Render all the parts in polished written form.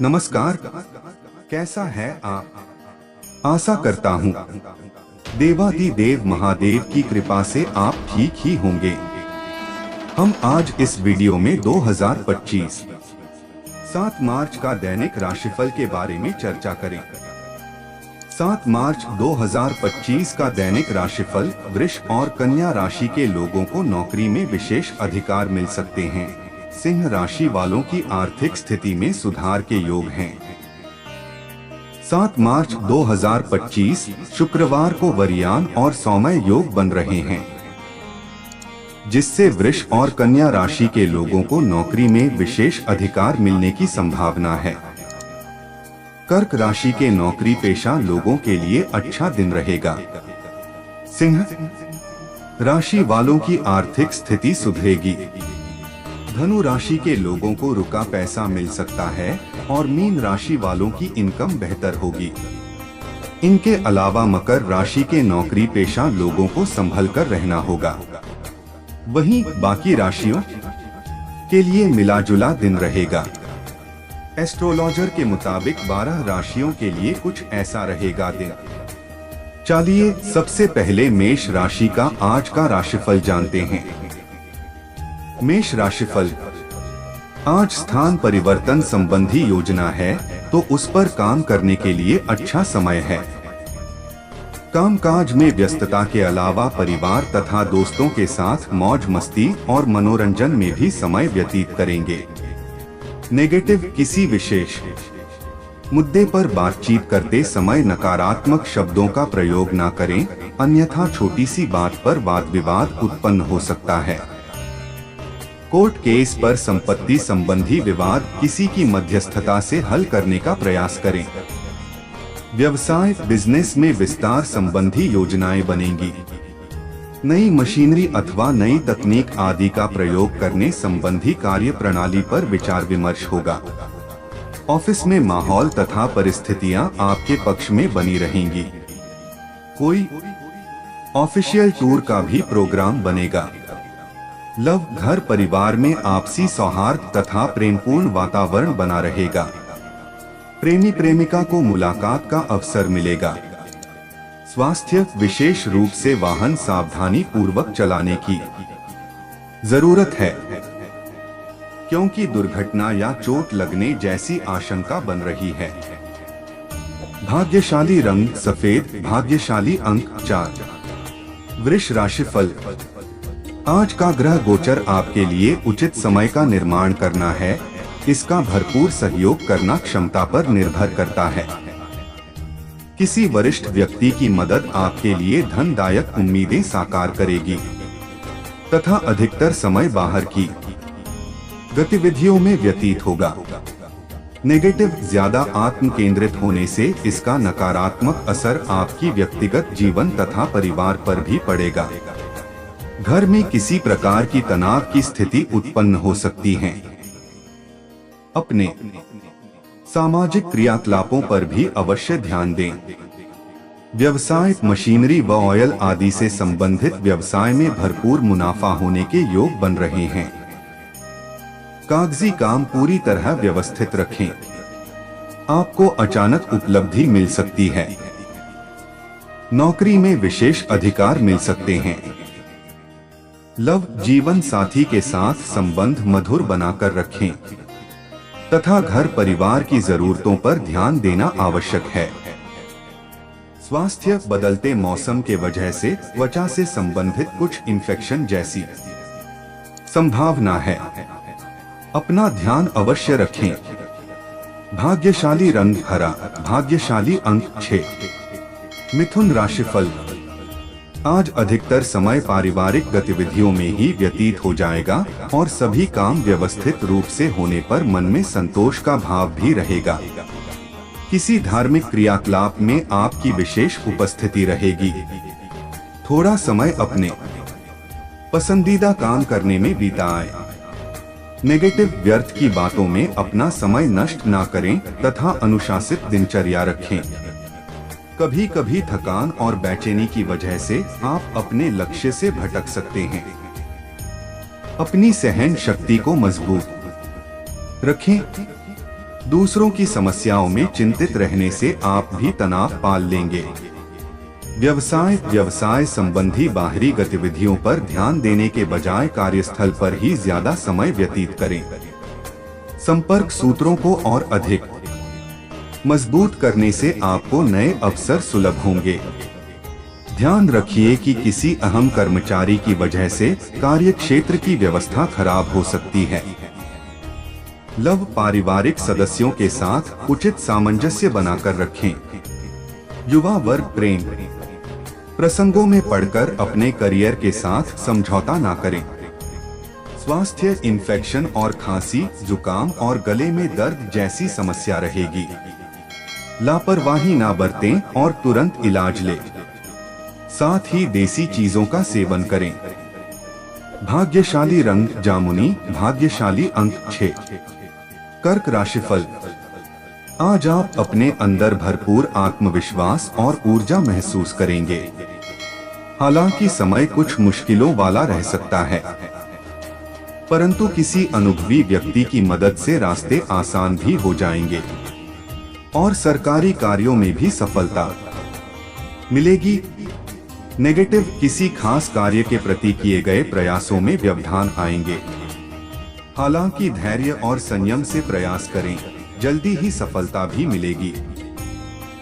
नमस्कार। कैसा है आप? आशा करता हूँ देवाधिदेव महादेव की कृपा से आप ठीक ही होंगे। हम आज इस वीडियो में 2025 7 मार्च का दैनिक राशिफल के बारे में चर्चा करें। 7 मार्च 2025 का दैनिक राशिफल वृष और कन्या राशि के लोगों को नौकरी में विशेष अधिकार मिल सकते हैं। सिंह राशि वालों की आर्थिक स्थिति में सुधार के योग हैं। 7 मार्च 2025 शुक्रवार को वरियान और सौम्य योग बन रहे हैं, जिससे वृष और कन्या राशि के लोगों को नौकरी में विशेष अधिकार मिलने की संभावना है। कर्क राशि के नौकरी पेशा लोगों के लिए अच्छा दिन रहेगा। सिंह राशि वालों की आर्थिक स्थिति सुधरेगी। धनु राशि के लोगों को रुका पैसा मिल सकता है और मीन राशि वालों की इनकम बेहतर होगी। इनके अलावा मकर राशि के नौकरी पेशा लोगों को संभल कर रहना होगा। वहीं बाकी राशियों के लिए मिला जुला दिन रहेगा। एस्ट्रोलॉजर के मुताबिक 12 राशियों के लिए कुछ ऐसा रहेगा दिन। चलिए सबसे पहले मेष राशि का आज का राशिफल जानते हैं। मेष राशिफल। आज स्थान परिवर्तन संबंधी योजना है तो उस पर काम करने के लिए अच्छा समय है। कामकाज में व्यस्तता के अलावा परिवार तथा दोस्तों के साथ मौज मस्ती और मनोरंजन में भी समय व्यतीत करेंगे। नेगेटिव। किसी विशेष मुद्दे पर बातचीत करते समय नकारात्मक शब्दों का प्रयोग न करें, अन्यथा छोटी सी बात पर वाद विवाद उत्पन्न हो सकता है। कोर्ट केस पर संपत्ति संबंधी विवाद किसी की मध्यस्थता से हल करने का प्रयास करें। व्यवसाय बिजनेस में विस्तार संबंधी योजनाएं बनेंगी। नई मशीनरी अथवा नई तकनीक आदि का प्रयोग करने संबंधी कार्य प्रणाली पर विचार विमर्श होगा। ऑफिस में माहौल तथा परिस्थितियां आपके पक्ष में बनी रहेंगी। कोई ऑफिशियल टूर का भी प्रोग्राम बनेगा। लव। घर परिवार में आपसी सौहार्द तथा प्रेमपूर्ण वातावरण बना रहेगा। प्रेमी प्रेमिका को मुलाकात का अवसर मिलेगा। स्वास्थ्य। विशेष रूप से वाहन सावधानी पूर्वक चलाने की जरूरत है, क्योंकि दुर्घटना या चोट लगने जैसी आशंका बन रही है। भाग्यशाली रंग सफेद। भाग्यशाली अंक 4। वृष राशिफल। आज का ग्रह गोचर आपके लिए उचित समय का निर्माण करना है। इसका भरपूर सहयोग करना क्षमता पर निर्भर करता है। किसी वरिष्ठ व्यक्ति की मदद आपके लिए धनदायक उम्मीदें साकार करेगी तथा अधिकतर समय बाहर की गतिविधियों में व्यतीत होगा। नेगेटिव। ज्यादा आत्म केंद्रित होने से इसका नकारात्मक असर आपकी व्यक्तिगत जीवन तथा परिवार पर भी पड़ेगा। घर में किसी प्रकार की तनाव की स्थिति उत्पन्न हो सकती है। अपने सामाजिक क्रियाकलापों पर भी अवश्य ध्यान दें। व्यवसाय। मशीनरी व ऑयल आदि से संबंधित व्यवसाय में भरपूर मुनाफा होने के योग बन रहे हैं। कागजी काम पूरी तरह व्यवस्थित रखें। आपको अचानक उपलब्धि मिल सकती है। नौकरी में विशेष अधिकार मिल सकते हैं। लव। जीवन साथी के साथ संबंध मधुर बनाकर रखें तथा घर परिवार की जरूरतों पर ध्यान देना आवश्यक है। स्वास्थ्य। बदलते मौसम के वजह से त्वचा से संबंधित कुछ इन्फेक्शन जैसी संभावना है। अपना ध्यान अवश्य रखें। भाग्यशाली रंग हरा। भाग्यशाली अंक 6। मिथुन राशिफल। आज अधिकतर समय पारिवारिक गतिविधियों में ही व्यतीत हो जाएगा और सभी काम व्यवस्थित रूप से होने पर मन में संतोष का भाव भी रहेगा। किसी धार्मिक क्रियाकलाप में आपकी विशेष उपस्थिति रहेगी। थोड़ा समय अपने पसंदीदा काम करने में बिताएं। नेगेटिव। व्यर्थ की बातों में अपना समय नष्ट ना करें तथा अनुशासित दिनचर्या रखें। कभी कभी थकान और बेचैनी की वजह से आप अपने लक्ष्य से भटक सकते हैं। अपनी सहन शक्ति को मजबूत रखें। दूसरों की समस्याओं में चिंतित रहने से आप भी तनाव पाल लेंगे। व्यवसाय संबंधी बाहरी गतिविधियों पर ध्यान देने के बजाय कार्यस्थल पर ही ज्यादा समय व्यतीत करें। संपर्क सूत्रों को और अधिक मजबूत करने से आपको नए अवसर सुलभ होंगे। ध्यान रखिए कि किसी अहम कर्मचारी की वजह से कार्य क्षेत्र की व्यवस्था खराब हो सकती है। लव पारिवारिक सदस्यों के साथ उचित सामंजस्य बनाकर रखें। युवा वर्ग प्रेम प्रसंगों में पड़कर अपने करियर के साथ समझौता ना करें। स्वास्थ्य इन्फेक्शन और खांसी, जुकाम और गले में दर्द जैसी समस्या रहेगी। लापरवाही ना बरतें और तुरंत इलाज लें। साथ ही देसी चीजों का सेवन करें। भाग्यशाली रंग जामुनी, भाग्यशाली अंक 6। कर्क राशिफल। आज आप अपने अंदर भरपूर आत्मविश्वास और ऊर्जा महसूस करेंगे। हालांकि समय कुछ मुश्किलों वाला रह सकता है, परंतु किसी अनुभवी व्यक्ति की मदद से रास्ते आसान भी हो जाएंगे और सरकारी कार्यों में भी सफलता मिलेगी। नेगेटिव, किसी खास कार्य के प्रति किए गए प्रयासों में व्यवधान आएंगे। हालांकि धैर्य और संयम से प्रयास करें, जल्दी ही सफलता भी मिलेगी।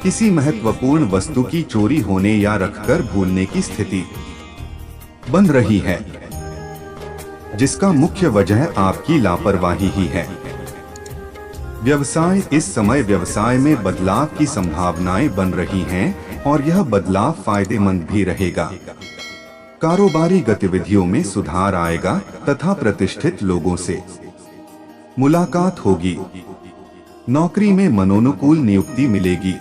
किसी महत्वपूर्ण वस्तु की चोरी होने या रखकर भूलने की स्थिति बन रही है, जिसका मुख्य वजह आपकी लापरवाही ही है। व्यवसाय, इस समय व्यवसाय में बदलाव की संभावनाएं बन रही हैं और यह बदलाव फायदेमंद भी रहेगा। कारोबारी गतिविधियों में सुधार आएगा तथा प्रतिष्ठित लोगों से मुलाकात होगी। नौकरी में मनोनुकूल नियुक्ति मिलेगी।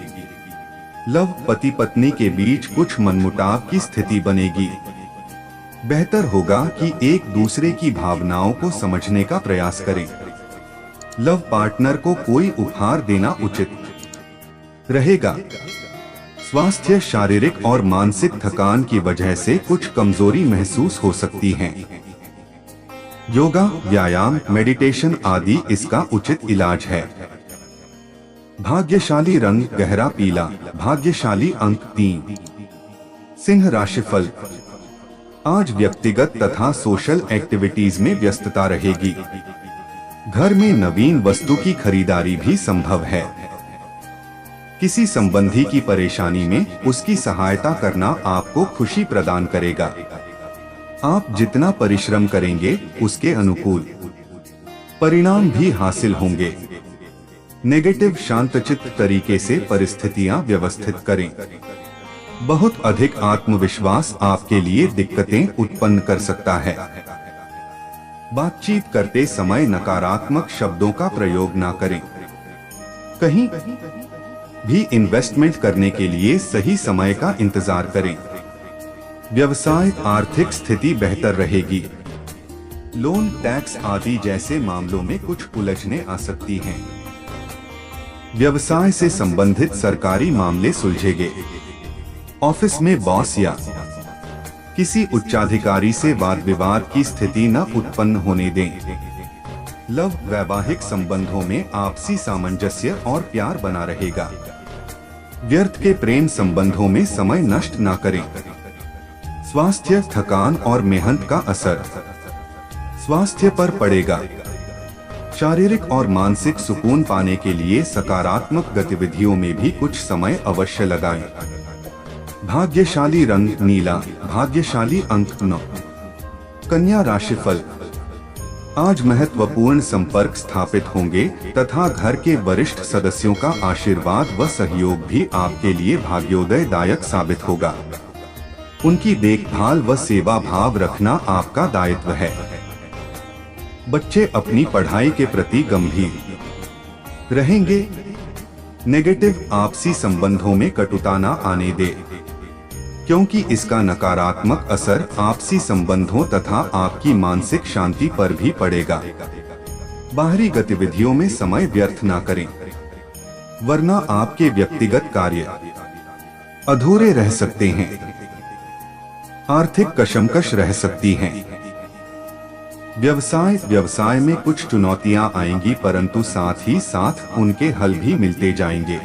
लव, पति पत्नी के बीच कुछ मनमुटाव की स्थिति बनेगी। बेहतर होगा कि एक दूसरे की भावनाओं को समझने का प्रयास करें। लव पार्टनर को कोई उपहार देना उचित रहेगा। स्वास्थ्य, शारीरिक और मानसिक थकान की वजह से कुछ कमजोरी महसूस हो सकती है। योगा, व्यायाम, मेडिटेशन आदि इसका उचित इलाज है। भाग्यशाली रंग गहरा पीला, भाग्यशाली अंक 3। सिंह राशिफल। आज व्यक्तिगत तथा सोशल एक्टिविटीज में व्यस्तता रहेगी। घर में नवीन वस्तु की खरीदारी भी संभव है। किसी संबंधी की परेशानी में उसकी सहायता करना आपको खुशी प्रदान करेगा। आप जितना परिश्रम करेंगे उसके अनुकूल परिणाम भी हासिल होंगे। नेगेटिव, शांतचित्त तरीके से परिस्थितियां व्यवस्थित करें। बहुत अधिक आत्मविश्वास आपके लिए दिक्कतें उत्पन्न कर सकता है। बातचीत करते समय नकारात्मक शब्दों का प्रयोग ना करें। कहीं भी इन्वेस्टमेंट करने के लिए सही समय का इंतजार करें। व्यवसाय, आर्थिक स्थिति बेहतर रहेगी। लोन, टैक्स आदि जैसे मामलों में कुछ उलझने आ सकती हैं। व्यवसाय से संबंधित सरकारी मामले सुलझेंगे। ऑफिस में बॉस या किसी उच्चाधिकारी से वाद विवाद की स्थिति न उत्पन्न होने दें। लव, वैवाहिक संबंधों में आपसी सामंजस्य और प्यार बना रहेगा। व्यर्थ के प्रेम संबंधों में समय नष्ट न करें। स्वास्थ्य, थकान और मेहनत का असर स्वास्थ्य पर पड़ेगा। शारीरिक और मानसिक सुकून पाने के लिए सकारात्मक गतिविधियों में भी कुछ समय अवश्य लगाएं। भाग्यशाली रंग नीला, भाग्यशाली अंक 9। कन्या राशिफल। आज महत्वपूर्ण संपर्क स्थापित होंगे तथा घर के वरिष्ठ सदस्यों का आशीर्वाद व सहयोग भी आपके लिए भाग्योदयदायक साबित होगा। उनकी देखभाल व सेवा भाव रखना आपका दायित्व है। बच्चे अपनी पढ़ाई के प्रति गंभीर रहेंगे। नेगेटिव, आपसी संबंधों में कटुता न आने दे, क्योंकि इसका नकारात्मक असर आपसी संबंधों तथा आपकी मानसिक शांति पर भी पड़ेगा। बाहरी गतिविधियों में समय व्यर्थ न करें, वरना आपके व्यक्तिगत कार्य अधूरे रह सकते हैं। आर्थिक कशमकश रह सकती हैं। व्यवसाय में कुछ चुनौतियां आएंगी, परंतु साथ ही साथ उनके हल भी मिलते जाएंगे।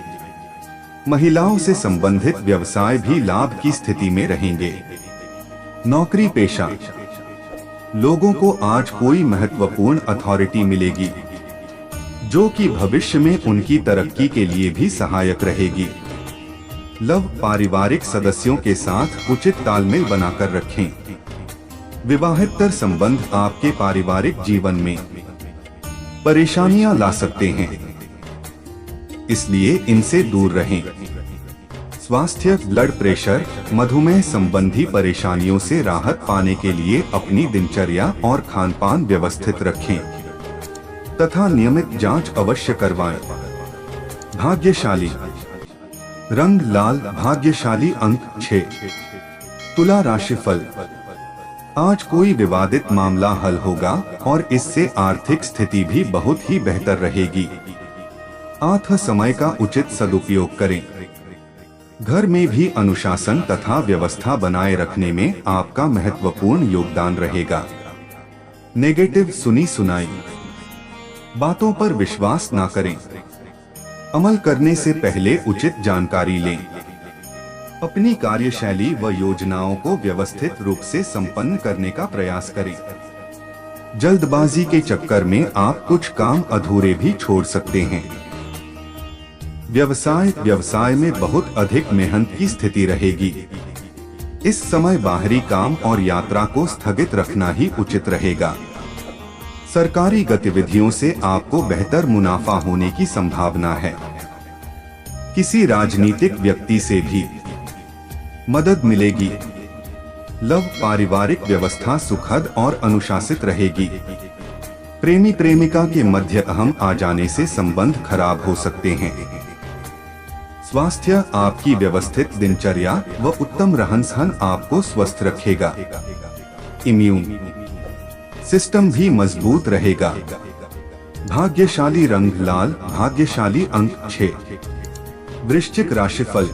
महिलाओं से संबंधित व्यवसाय भी लाभ की स्थिति में रहेंगे। नौकरी पेशा, लोगों को आज कोई महत्वपूर्ण अथॉरिटी मिलेगी जो कि भविष्य में उनकी तरक्की के लिए भी सहायक रहेगी। लव, पारिवारिक सदस्यों के साथ उचित तालमेल बनाकर रखें। विवाहेतर संबंध आपके पारिवारिक जीवन में परेशानियां ला सकते हैं, इसलिए इनसे दूर रहें। स्वास्थ्य, ब्लड प्रेशर, मधुमेह संबंधी परेशानियों से राहत पाने के लिए अपनी दिनचर्या और खानपान व्यवस्थित रखें तथा नियमित जांच अवश्य करवाएं। भाग्यशाली रंग लाल, भाग्यशाली अंक 6। तुला राशिफल, आज कोई विवादित मामला हल होगा और इससे आर्थिक स्थिति भी बहुत ही बेहतर रहेगी। आठ समय का उचित सदुपयोग करें। घर में भी अनुशासन तथा व्यवस्था बनाए रखने में आपका महत्वपूर्ण योगदान रहेगा। नेगेटिव सुनी सुनाई बातों पर विश्वास ना करें। अमल करने से पहले उचित जानकारी लें। अपनी कार्यशैली व योजनाओं को व्यवस्थित रूप से संपन्न करने का प्रयास करें। जल्दबाजी के चक्कर में आप कुछ काम अधूरे भी छोड़ सकते हैं। व्यवसाय में बहुत अधिक मेहनत की स्थिति रहेगी। इस समय बाहरी काम और यात्रा को स्थगित रखना ही उचित रहेगा। सरकारी गतिविधियों से आपको बेहतर मुनाफा होने की संभावना है। किसी राजनीतिक व्यक्ति से भी मदद मिलेगी। लव, पारिवारिक व्यवस्था सुखद और अनुशासित रहेगी। प्रेमी प्रेमिका के मध्य अहम आ जाने से संबंध खराब हो सकते हैं। स्वास्थ्य, आपकी व्यवस्थित दिनचर्या व उत्तम रहन-सहन आपको स्वस्थ रखेगा। इम्यून सिस्टम भी मजबूत रहेगा। भाग्यशाली रंग लाल, भाग्यशाली अंक 6। वृश्चिक राशिफल,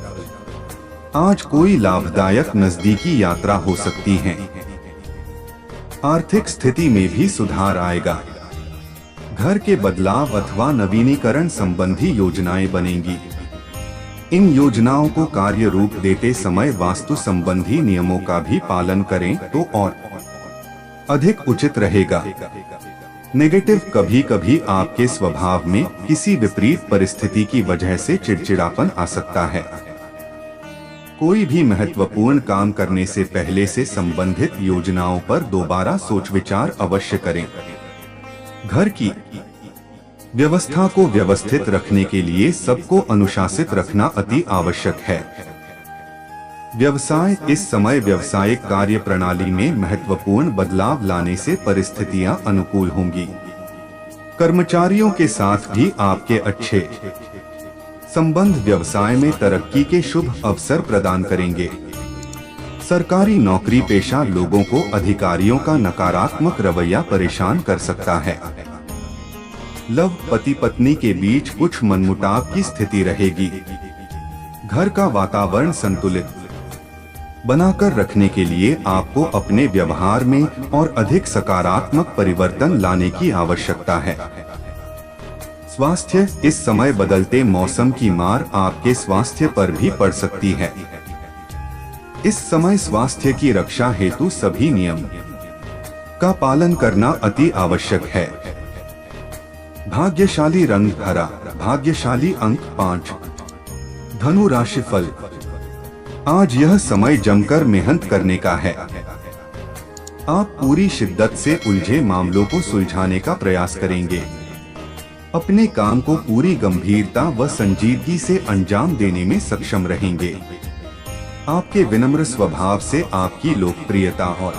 आज कोई लाभदायक नजदीकी यात्रा हो सकती है। आर्थिक स्थिति में भी सुधार आएगा। घर के बदलाव अथवा नवीनीकरण संबंधी योजनाएं बनेंगी। इन योजनाओं को कार्य रूप देते समय वास्तु संबंधी नियमों का भी पालन करें तो और अधिक उचित रहेगा। नेगेटिव, कभी कभी आपके स्वभाव में किसी विपरीत परिस्थिति की वजह से चिड़चिड़ापन आ सकता है। कोई भी महत्वपूर्ण काम करने से पहले से संबंधित योजनाओं पर दोबारा सोच विचार अवश्य करें। घर की व्यवस्था को व्यवस्थित रखने के लिए सबको अनुशासित रखना अति आवश्यक है। व्यवसाय, इस समय व्यवसायिक कार्य प्रणाली में महत्वपूर्ण बदलाव लाने से परिस्थितियां अनुकूल होंगी। कर्मचारियों के साथ भी आपके अच्छे संबंध व्यवसाय में तरक्की के शुभ अवसर प्रदान करेंगे। सरकारी नौकरी पेशा लोगों को अधिकारियों का नकारात्मक रवैया परेशान कर सकता है। लव, पति पत्नी के बीच कुछ मनमुटाव की स्थिति रहेगी। घर का वातावरण संतुलित बनाकर रखने के लिए आपको अपने व्यवहार में और अधिक सकारात्मक परिवर्तन लाने की आवश्यकता है। स्वास्थ्य, इस समय बदलते मौसम की मार आपके स्वास्थ्य पर भी पड़ सकती है। इस समय स्वास्थ्य की रक्षा हेतु सभी नियम का पालन करना अति आवश्यक है। भाग्यशाली रंग हरा, भाग्यशाली अंक 5। धनु राशिफल, आज यह समय जमकर मेहनत करने का है। आप पूरी शिद्दत से उलझे मामलों को सुलझाने का प्रयास करेंगे। अपने काम को पूरी गंभीरता व संजीदगी से अंजाम देने में सक्षम रहेंगे। आपके विनम्र स्वभाव से आपकी लोकप्रियता और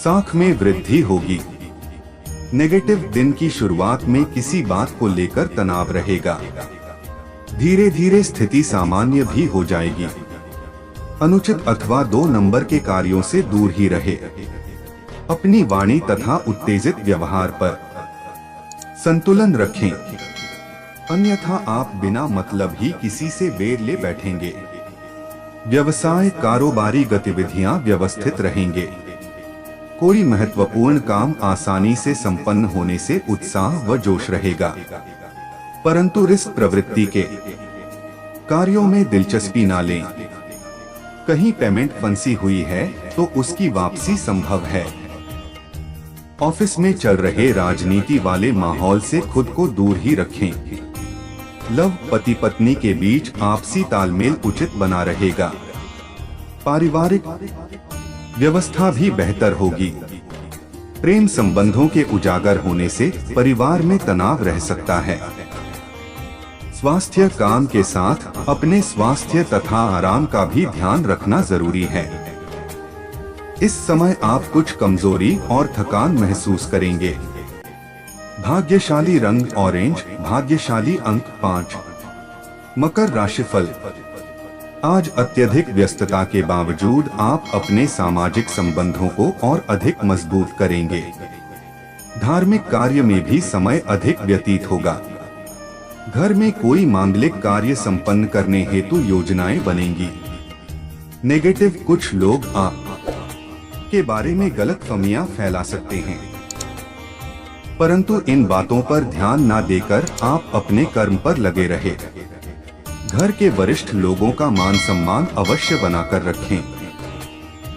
साख में वृद्धि होगी। नेगेटिव, दिन की शुरुआत में किसी बात को लेकर तनाव रहेगा। धीरे धीरे स्थिति सामान्य भी हो जाएगी। अनुचित अथवा 2 नंबर के कार्यों से दूर ही रहे। अपनी वाणी तथा उत्तेजित व्यवहार पर संतुलन रखें, अन्यथा आप बिना मतलब ही किसी से बैर ले बैठेंगे। व्यवसाय, कारोबारी गतिविधियां व्यवस्थित रहेंगे। कोई महत्वपूर्ण काम आसानी से संपन्न होने से उत्साह व जोश रहेगा, परंतु रिस्क प्रवृत्ति के कार्यों में दिलचस्पी ना लें। कहीं पेमेंट फंसी हुई है तो उसकी वापसी संभव है। ऑफिस में चल रहे राजनीति वाले माहौल से खुद को दूर ही रखें। लव पति पत्नी के बीच आपसी तालमेल उचित बना रहेगा। पारिवारिक व्यवस्था भी बेहतर होगी। प्रेम संबंधों के उजागर होने से परिवार में तनाव रह सकता है। स्वास्थ्य काम के साथ अपने स्वास्थ्य तथा आराम का भी ध्यान रखना जरूरी है। इस समय आप कुछ कमजोरी और थकान महसूस करेंगे। भाग्यशाली रंग ऑरेंज, भाग्यशाली अंक 5। मकर राशिफल। आज अत्यधिक व्यस्तता के बावजूद आप अपने सामाजिक संबंधों को और अधिक मजबूत करेंगे। धार्मिक कार्य में भी समय अधिक व्यतीत होगा। घर में कोई मांगलिक कार्य संपन्न करने हेतु योजनाएं बनेंगी। नेगेटिव, कुछ लोग आप के बारे में गलतफहमियां फैला सकते हैं, परंतु इन बातों पर ध्यान न देकर आप अपने कर्म पर लगे रहे। घर के वरिष्ठ लोगों का मान सम्मान अवश्य बनाकर रखें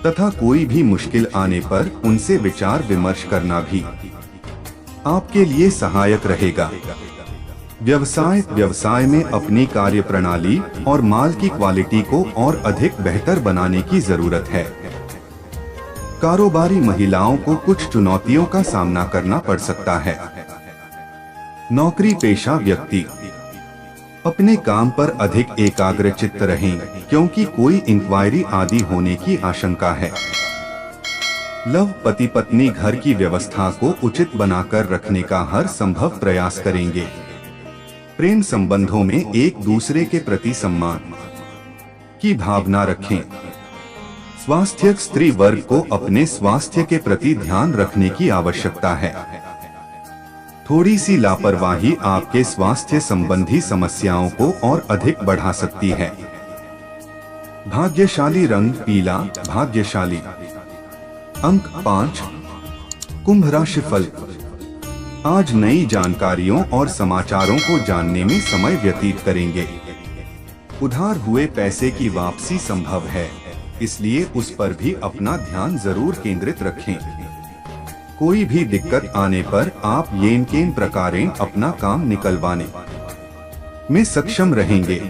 तथा कोई भी मुश्किल आने पर उनसे विचार विमर्श करना भी आपके लिए सहायक रहेगा। व्यवसाय में अपनी कार्य प्रणाली और माल की क्वालिटी को और अधिक बेहतर बनाने की जरूरत है। कारोबारी महिलाओं को कुछ चुनौतियों का सामना करना पड़ सकता है। नौकरी पेशा व्यक्ति अपने काम पर अधिक एकाग्रचित्त रहें, क्योंकि कोई इंक्वायरी आदि होने की आशंका है। लव पति पत्नी घर की व्यवस्था को उचित बनाकर रखने का हर संभव प्रयास करेंगे। प्रेम संबंधों में एक दूसरे के प्रति सम्मान की भावना रखें। स्वास्थ्य, स्त्री वर्ग को अपने स्वास्थ्य के प्रति ध्यान रखने की आवश्यकता है। थोड़ी सी लापरवाही आपके स्वास्थ्य संबंधी समस्याओं को और अधिक बढ़ा सकती है। भाग्यशाली रंग पीला, भाग्यशाली अंक 5। कुंभ राशिफल। आज नई जानकारियों और समाचारों को जानने में समय व्यतीत करेंगे। उधार हुए पैसे की वापसी संभव है, इसलिए उस पर भी अपना ध्यान जरूर केंद्रित रखें। कोई भी दिक्कत आने पर आप येन केन प्रकारेण अपना काम निकलवाने में सक्षम रहेंगे।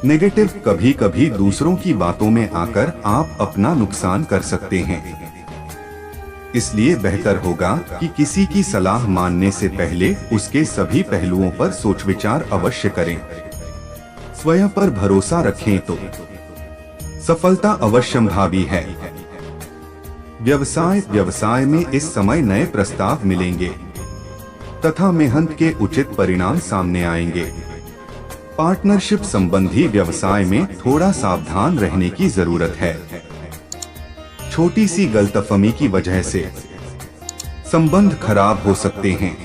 नेगेटिव, कभी कभी दूसरों की बातों में आकर आप अपना नुकसान कर सकते हैं, इसलिए बेहतर होगा कि किसी की सलाह मानने से पहले उसके सभी पहलुओं पर सोच विचार अवश्य करें। स्वयं पर भरोसा रखें तो सफलता अवश्यंभावी है। व्यवसाय में इस समय नए प्रस्ताव मिलेंगे तथा मेहनत के उचित परिणाम सामने आएंगे। पार्टनरशिप संबंधी व्यवसाय में थोड़ा सावधान रहने की जरूरत है। छोटी सी गलतफहमी की वजह से संबंध खराब हो सकते हैं।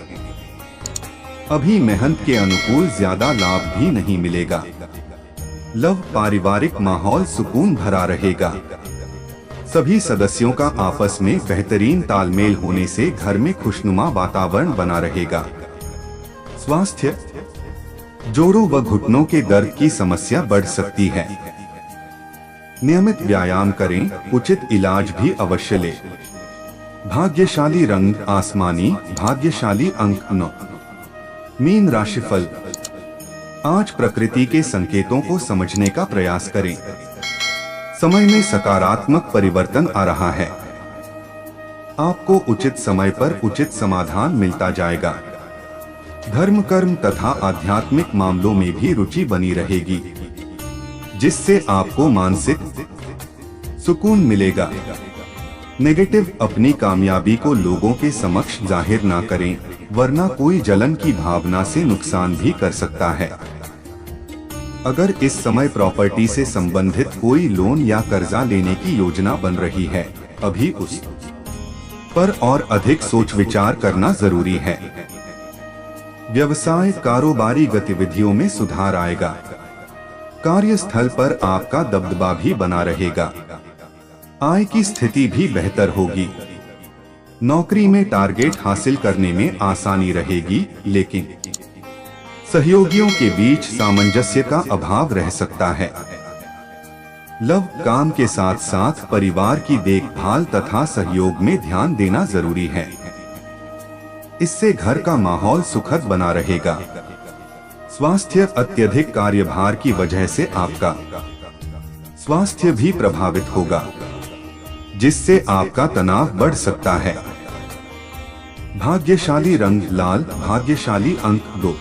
अभी मेहनत के अनुकूल ज्यादा लाभ भी नहीं मिलेगा। लव, पारिवारिक माहौल सुकून भरा रहेगा। सभी सदस्यों का आपस में बेहतरीन तालमेल होने से घर में खुशनुमा वातावरण बना रहेगा। स्वास्थ्य, जोड़ों व घुटनों के दर्द की समस्या बढ़ सकती है। नियमित व्यायाम करें, उचित इलाज भी अवश्य लें। भाग्यशाली रंग आसमानी, भाग्यशाली अंक 9। मीन राशिफल। आज प्रकृति के संकेतों को समझने का प्रयास करें। समय में सकारात्मक परिवर्तन आ रहा है। आपको उचित समय पर उचित समाधान मिलता जाएगा। धर्म, कर्म तथा आध्यात्मिक मामलों में भी रुचि बनी रहेगी, जिससे आपको मानसिक सुकून मिलेगा। नेगेटिव, अपनी कामयाबी को लोगों के समक्ष जाहिर ना करें, वरना कोई जलन की भावना से नुकसान भी कर सकता है। अगर इस समय प्रॉपर्टी से संबंधित कोई लोन या कर्जा लेने की योजना बन रही है, अभी उस पर और अधिक सोच विचार करना जरूरी है। व्यवसाय, कारोबारी गतिविधियों में सुधार आएगा। कार्यस्थल पर आपका दबदबा भी बना रहेगा। आय की स्थिति भी बेहतर होगी। नौकरी में टारगेट हासिल करने में आसानी रहेगी, लेकिन सहयोगियों के बीच सामंजस्य का अभाव रह सकता है। लव, काम के साथ साथ परिवार की देखभाल तथा सहयोग में ध्यान देना जरूरी है। इससे घर का माहौल सुखद बना रहेगा। स्वास्थ्य, अत्यधिक कार्यभार की वजह से आपका स्वास्थ्य भी प्रभावित होगा, जिससे आपका तनाव बढ़ सकता है। भाग्यशाली रंग लाल, भाग्यशाली अंक 2।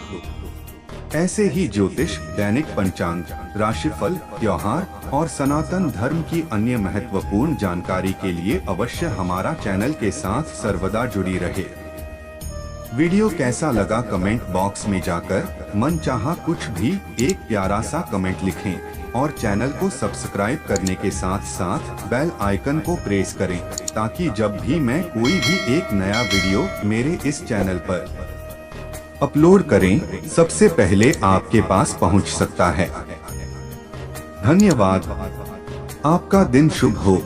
ऐसे ही ज्योतिष, दैनिक पंचांग, राशिफल, त्योहार और सनातन धर्म की अन्य महत्वपूर्ण जानकारी के लिए अवश्य हमारा चैनल के साथ सर्वदा जुड़ी रहे। वीडियो कैसा लगा कमेंट बॉक्स में जाकर मनचाहा कुछ भी एक प्यारा सा कमेंट लिखें और चैनल को सब्सक्राइब करने के साथ साथ बेल आइकन को प्रेस करें, ताकि जब भी मैं कोई भी एक नया वीडियो मेरे इस चैनल पर अपलोड करें, सबसे पहले आपके पास पहुंच सकता है। धन्यवाद। आपका दिन शुभ हो।